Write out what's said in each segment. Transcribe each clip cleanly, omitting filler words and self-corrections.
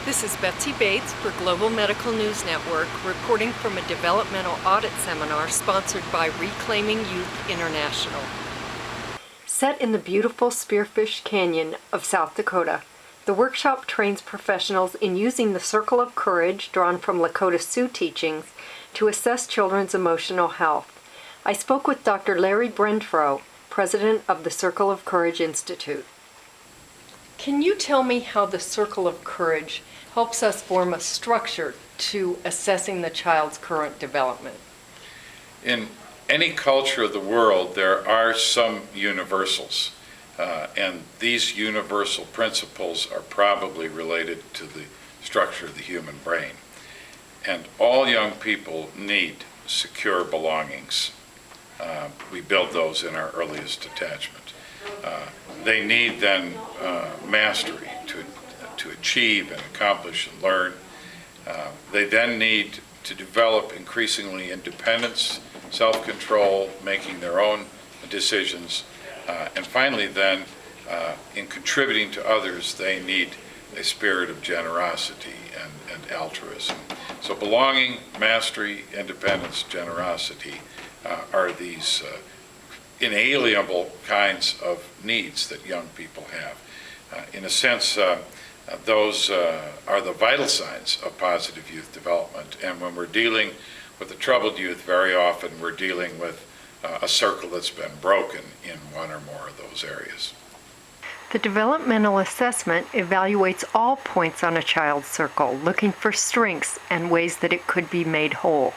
This is Betsy Bates for Global Medical News Network, reporting from a developmental audit seminar sponsored by Reclaiming Youth International. Set in the beautiful Spearfish Canyon of South Dakota, the workshop trains professionals in using the Circle of Courage drawn from Lakota Sioux teachings to assess children's emotional health. I spoke with Dr. Larry Brendtro, president of the Circle of Courage Institute. Can you tell me how the Circle of Courage helps us form a structure to assessing the child's current development? In any culture of the world, there are some universals, and these universal principles are probably related to the structure of the human brain. And all young people need secure belongings. We build those in our earliest attachment. They need then mastery to achieve and accomplish and learn. They then need to develop increasingly independence, self-control, making their own decisions, and finally then, in contributing to others, they need a spirit of generosity and altruism. So belonging, mastery, independence, generosity are these inalienable kinds of needs that young people have. In a sense, those are the vital signs of positive youth development. And when we're dealing with the troubled youth, very often we're dealing with a circle that's been broken in one or more of those areas. The developmental assessment evaluates all points on a child's circle, looking for strengths and ways that it could be made whole.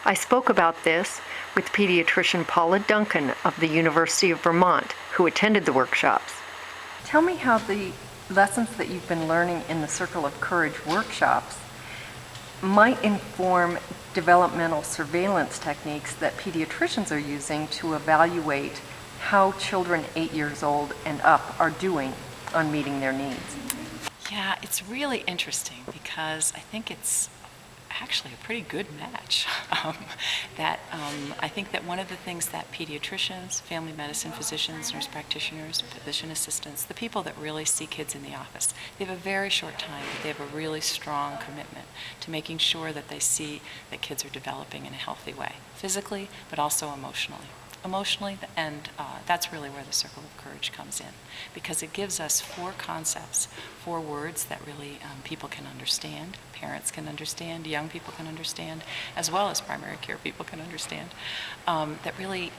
I spoke about this with pediatrician Paula Duncan of the University of Vermont, who attended the workshops. Tell me how the lessons that you've been learning in the Circle of Courage workshops might inform developmental surveillance techniques that pediatricians are using to evaluate how children 8 years old and up are doing on meeting their needs. Yeah, it's really interesting because I think it's actually a pretty good match. I think that one of the things that pediatricians, family medicine physicians, nurse practitioners, physician assistants, the people that really see kids in the office, they have a very short time, but they have a really strong commitment to making sure that they see that kids are developing in a healthy way, physically, but also emotionally. And that's really where the Circle of Courage comes in, because it gives us 4 concepts, 4 words that really people can understand, parents can understand, young people can understand, as well as primary care people can understand, that really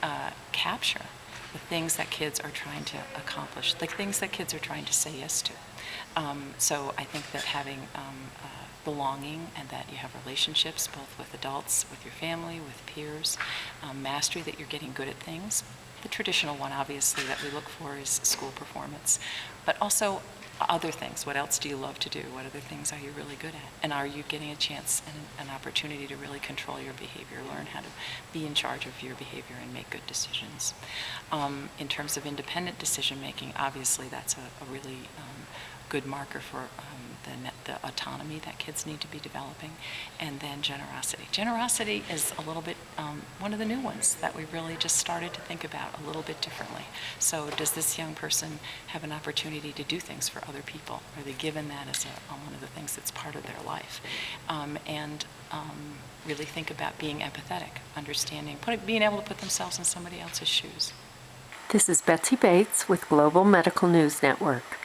capture the things that kids are trying to accomplish, the things that kids are trying to say yes to. So I think that having belonging and that you have relationships both with adults, with your family, with peers, mastery, that you're getting good at things. The traditional one, obviously, that we look for is school performance, but also other things. What else do you love to do? What other things are you really good at? And are you getting a chance and an opportunity to really control your behavior, learn how to be in charge of your behavior and make good decisions? In terms of independent decision making, obviously that's a really good marker for the autonomy that kids need to be developing, and then generosity. Generosity is a little bit one of the new ones that we really just started to think about a little bit differently. So does this young person have an opportunity to do things for other people? Are they given that as one of the things that's part of their life? Really think about being empathetic, understanding, being able to put themselves in somebody else's shoes. This is Betsy Bates with Global Medical News Network.